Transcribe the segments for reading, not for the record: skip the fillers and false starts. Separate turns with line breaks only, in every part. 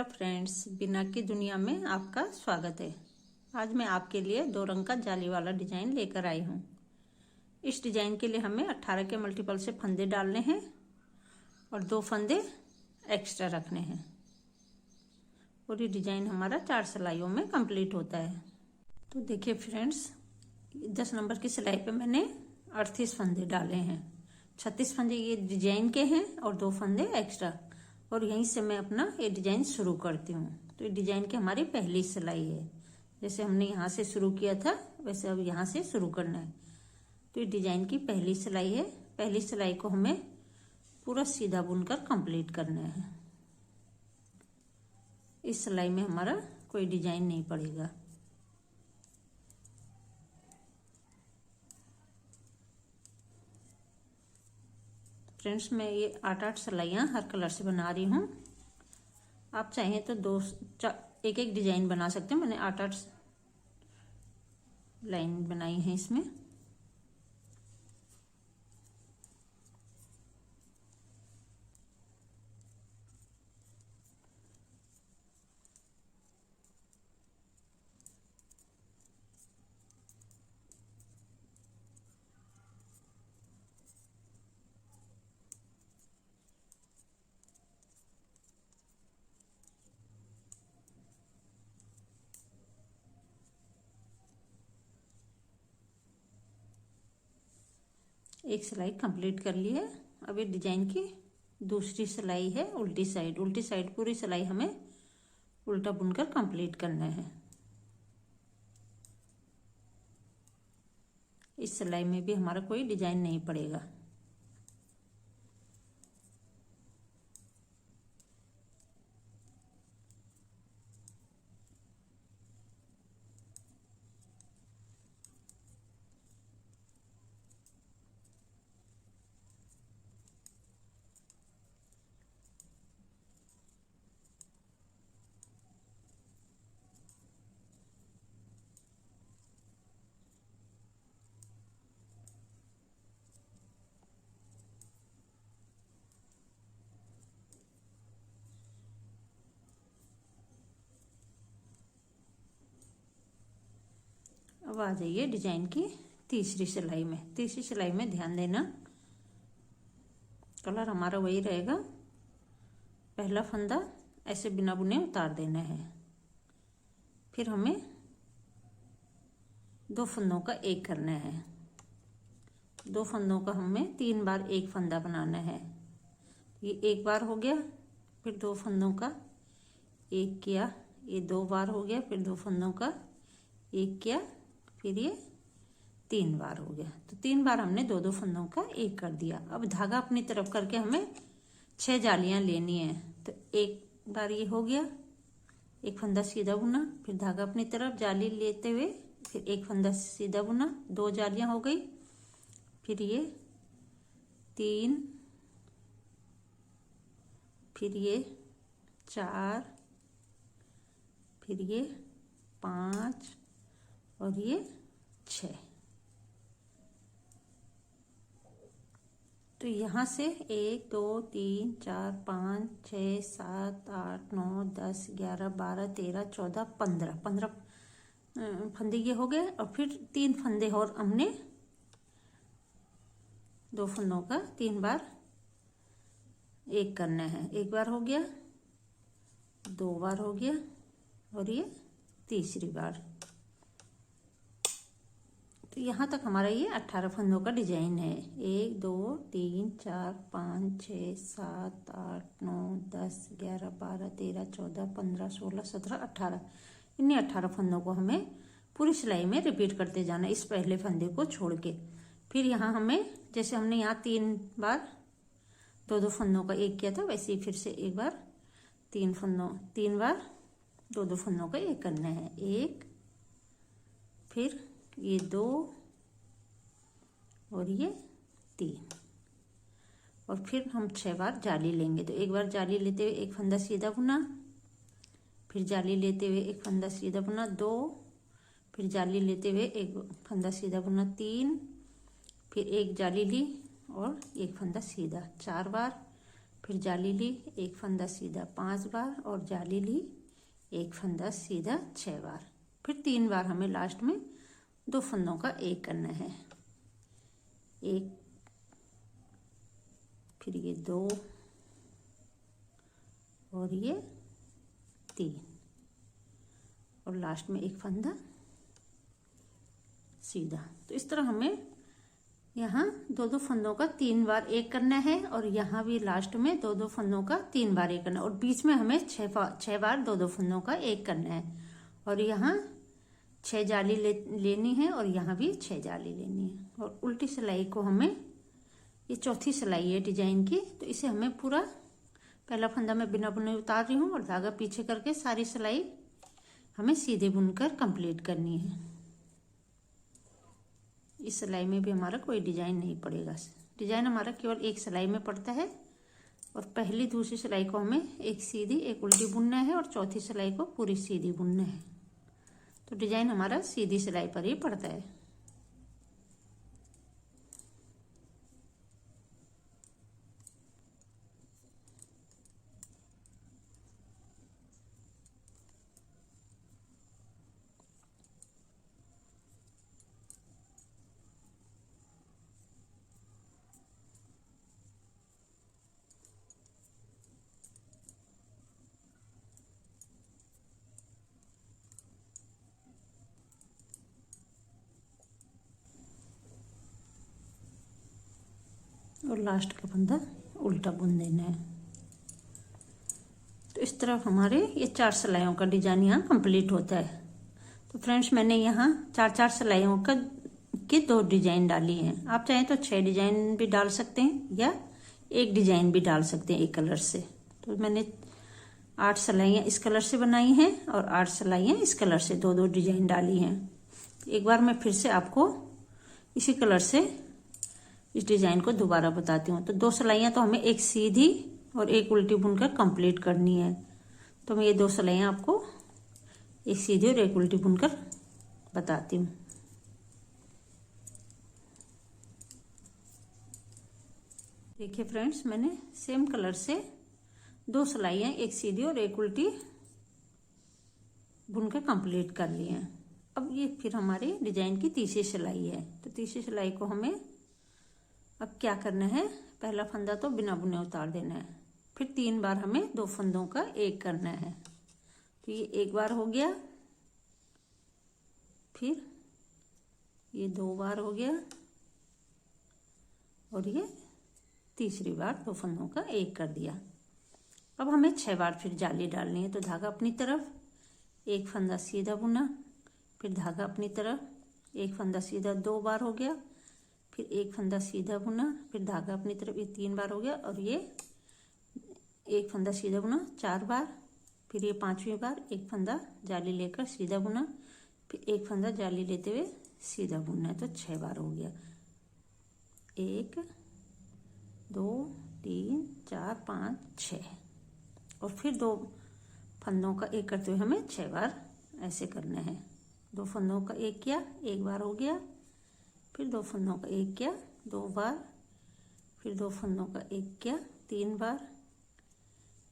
Friends, बिना की दुनिया में आपका स्वागत है। आज मैं आपके लिए 2 रंग का जाली वाला डिजाइन लेकर आई हूँ। इस डिजाइन के लिए हमें 18 के मल्टीपल से फंदे डालने हैं और 2 फंदे एक्स्ट्रा रखने हैं और ये डिजाइन हमारा 4 सिलाइयों में कंप्लीट होता है। तो देखिए फ्रेंड्स, 10 नंबर की सिलाई पे मैंने 38 फंदे डाले हैं। 36 फंदे ये डिजाइन के हैं और 2 फंदे एक्स्ट्रा, और यहीं से मैं अपना ये डिजाइन शुरू करती हूँ। तो ये डिजाइन की हमारी पहली सिलाई है। जैसे हमने यहाँ से शुरू किया था वैसे अब यहाँ से शुरू करना है। तो ये डिजाइन की पहली सिलाई है। पहली सिलाई को हमें पूरा सीधा बुनकर कंप्लीट करना है। इस सिलाई में हमारा कोई डिजाइन नहीं पड़ेगा। फ्रेंड्स, मैं ये 8-8 सिलाइयाँ हर कलर से बना रही हूँ। आप चाहें तो एक एक डिजाइन बना सकते हैं। मैंने 8-8 लाइन बनाई है इसमें। एक सिलाई कंप्लीट कर ली है। अब ये डिजाइन की दूसरी सिलाई है उल्टी साइड। उल्टी साइड पूरी सिलाई हमें उल्टा बुनकर कंप्लीट करना है। इस सिलाई में भी हमारा कोई डिजाइन नहीं पड़ेगा। अब आ जाइए डिजाइन की तीसरी सिलाई में। तीसरी सिलाई में ध्यान देना, कलर हमारा वही रहेगा। पहला फंदा ऐसे बिना बुने उतार देना है। फिर हमें 2 फंदों का एक करना है। 2 फंदों का हमें 3 बार एक फंदा बनाना है। ये एक बार हो गया, फिर 2 फंदों का एक किया, ये 2 बार हो गया, फिर 2 फंदों का एक किया, फिर ये 3 बार हो गया। तो 3 बार हमने 2-2 फंदों का एक कर दिया। अब धागा अपनी तरफ करके हमें 6 जालियां लेनी है। तो एक बार ये हो गया, एक फंदा सीधा बुना, फिर धागा अपनी तरफ जाली लेते हुए फिर एक फंदा सीधा बुना, 2 जालियां हो गई। फिर ये 3, फिर ये 4, फिर ये 5 और ये 6। तो यहाँ से 1 2 3 4 5 6 7 8 9 10 11 12 13 14 15 फंदे ये हो गए। और फिर 3 फंदे और हमने 2 फंदों का 3 बार एक करना है। एक बार हो गया, 2 बार हो गया और ये तीसरी बार। तो यहाँ तक हमारा ये 18 फंदों का डिजाइन है। 1 2 3 4 5 6 7 8 9 10 11 12 13 14 15 16 17 18। इन्हीं 18 फंदों को हमें पूरी सिलाई में रिपीट करते जाना, इस पहले फंदे को छोड़ के। फिर यहाँ हमें, जैसे हमने यहाँ 3 बार 2-2 फंदों का एक किया था, वैसे ही फिर से एक बार 3 बार 2-2 फंदों का एक करना है। 1, फिर ये 2 और ये 3, और फिर हम 6 बार जाली लेंगे। तो एक बार जाली लेते हुए एक फंदा सीधा बुना, फिर जाली लेते हुए एक फंदा सीधा बुना 2, फिर जाली लेते हुए एक फंदा सीधा बुना 3, फिर एक जाली ली और एक फंदा सीधा 4 बार, फिर जाली ली, एक फंदा सीधा 5 बार और जाली ली, एक फंदा सीधा 6 बार। फिर 3 बार हमें लास्ट में 2 फंदों का एक करना है। एक, फिर ये 2 और ये 3 और लास्ट में एक फंदा सीधा। तो इस तरह हमें यहाँ 2-2 फंदों का 3 बार एक करना है और यहाँ भी लास्ट में 2-2 फंदों का 3 बार एक करना है और बीच में हमें 6 बार 2-2 फंदों का एक करना है। और यहाँ 6 जाली लेनी है और यहाँ भी 6 जाली लेनी है। और उल्टी सिलाई को हमें, ये चौथी सिलाई है डिजाइन की, तो इसे हमें पूरा पहला फंदा मैं बिना बुने उतार रही हूँ और धागा पीछे करके सारी सिलाई हमें सीधे बुनकर कंप्लीट करनी है। इस सिलाई में भी हमारा कोई डिजाइन नहीं पड़ेगा, डिजाइन हमारा केवल एक सिलाई में पड़ता है। और पहली दूसरी सिलाई को हमें एक सीधी एक उल्टी बुनना है और चौथी सिलाई को पूरी सीधी बुनना है। तो डिजाइन हमारा सीधी सिलाई पर ही पड़ता है। और लास्ट का फंदा उल्टा बुन देना है। तो इस तरह हमारे ये 4 सिलाइयों का डिजाइन यहाँ कंप्लीट होता है। तो फ्रेंड्स, मैंने यहाँ 4-4 सिलाइयों का की 2 डिजाइन डाली हैं। आप चाहें तो 6 डिजाइन भी डाल सकते हैं या एक डिजाइन भी डाल सकते हैं एक कलर से। तो मैंने 8 सिलाइयाँ इस कलर से बनाई हैं और 8 सिलाइयाँ इस कलर से 2-2 डिजाइन डाली हैं। एक बार मैं फिर से आपको इसी कलर से इस डिजाइन को दोबारा बताती हूँ। तो 2 सिलाइयाँ तो हमें एक सीधी और एक उल्टी बुनकर कंप्लीट करनी है। तो मैं ये 2 सिलाइयाँ आपको एक सीधी और एक उल्टी बुनकर बताती हूँ। देखिए फ्रेंड्स, मैंने सेम कलर से 2 सिलाइयाँ एक सीधी और एक उल्टी बुनकर कंप्लीट कर ली हैं। अब ये फिर हमारी डिजाइन की तीसरी सिलाई है। तो तीसरी सिलाई को हमें अब क्या करना है, पहला फंदा तो बिना बुने उतार देना है। फिर 3 बार हमें 2 फंदों का एक करना है। तो ये एक बार हो गया, फिर ये 2 बार हो गया और ये तीसरी बार 2 फंदों का एक कर दिया। अब हमें 6 बार फिर जाली डालनी है। तो धागा अपनी तरफ, एक फंदा सीधा बुना, फिर धागा अपनी तरफ, एक फंदा सीधा 2 बार हो गया, फिर एक फंदा सीधा बुना, फिर धागा अपनी तरफ, ये 3 बार हो गया और ये एक फंदा सीधा बुना 4 बार, फिर ये 5वीं बार एक फंदा जाली लेकर सीधा बुना, फिर एक फंदा जाली लेते हुए सीधा बुनना है। तो 6 बार हो गया, 1 2 3 4 5 6 और फिर 2 फंदों का एक करते हुए हमें 6 बार ऐसे करना है। 2 फंदों का एक किया, एक बार हो गया, फिर 2 फंदों का एक किया 2 बार, फिर 2 फंदों का एक किया 3 बार,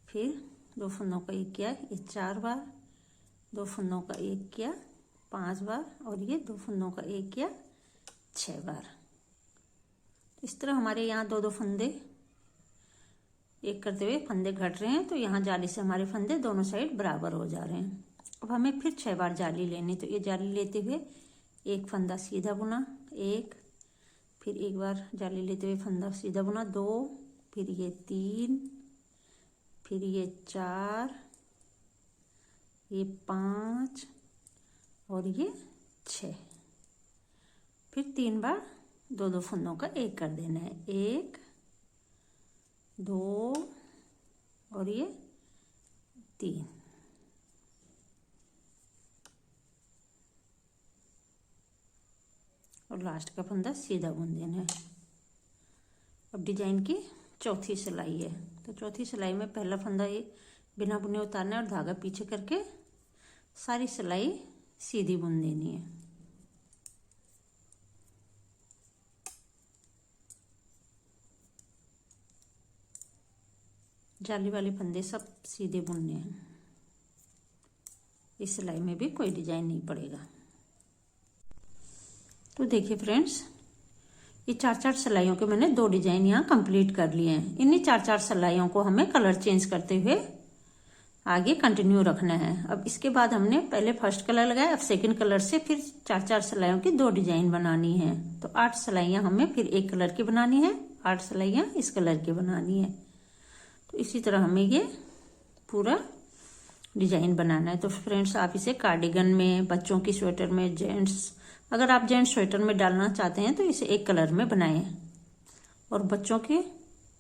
फिर 2 फंदों का एक किया ये 4 बार, 2 फंदों का एक किया 5 बार और ये 2 फंदों का एक किया 6 बार। इस तरह हमारे यहाँ 2-2 फंदे एक करते हुए फंदे घट रहे हैं। तो यहाँ जाली से हमारे फंदे दोनों साइड बराबर हो जा रहे हैं। अब हमें फिर 6 बार जाली लेनी। तो ये जाली लेते हुए एक फंदा सीधा बुना 1, फिर एक बार जाली लेते हुए फंदा सीधा बुना 2, फिर ये 3, फिर ये 4, ये 5 और ये 6, फिर 3 बार 2-2 फंदों का एक कर देना है, 1 2 और ये 3। और लास्ट का फंदा सीधा बुन देना है। अब डिजाइन की चौथी सिलाई है। तो चौथी सिलाई में पहला फंदा ये बिना बुने उतारना है और धागा पीछे करके सारी सिलाई सीधी बुन देनी है। जाली वाले फंदे सब सीधे बुनने हैं। इस सिलाई में भी कोई डिजाइन नहीं पड़ेगा। तो देखिए फ्रेंड्स, ये 4-4 सिलाइयों के मैंने 2 डिजाइन यहाँ कंप्लीट कर लिए हैं। इन्हीं 4-4 सिलाइयों को हमें कलर चेंज करते हुए आगे कंटिन्यू रखना है। अब इसके बाद हमने पहले फर्स्ट कलर लगाया, अब सेकंड कलर से फिर 4-4 सिलाइयों की 2 डिजाइन बनानी है। तो 8 सिलाइयाँ हमें फिर एक कलर की बनानी है, 8 सिलाइयाँ इस कलर की बनानी है। तो इसी तरह हमें ये पूरा डिजाइन बनाना है। तो फ्रेंड्स, आप इसे कार्डिगन में, बच्चों की स्वेटर में, जेंट्स, अगर आप जेंट्स स्वेटर में डालना चाहते हैं तो इसे एक कलर में बनाएं। और बच्चों के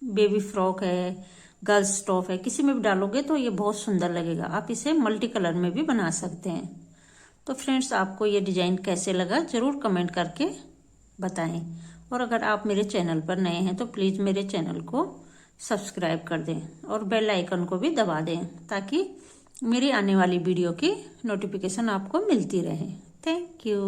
बेबी फ्रॉक है, गर्ल्स टॉप है, किसी में भी डालोगे तो ये बहुत सुंदर लगेगा। आप इसे मल्टी कलर में भी बना सकते हैं। तो फ्रेंड्स, आपको ये डिजाइन कैसे लगा जरूर कमेंट करके बताएं। और अगर आप मेरे चैनल पर नए हैं तो प्लीज़ मेरे चैनल को सब्सक्राइब कर दें और बेल आइकन को भी दबा दें, ताकि मेरी आने वाली वीडियो की नोटिफिकेशन आपको मिलती रहे। Thank you.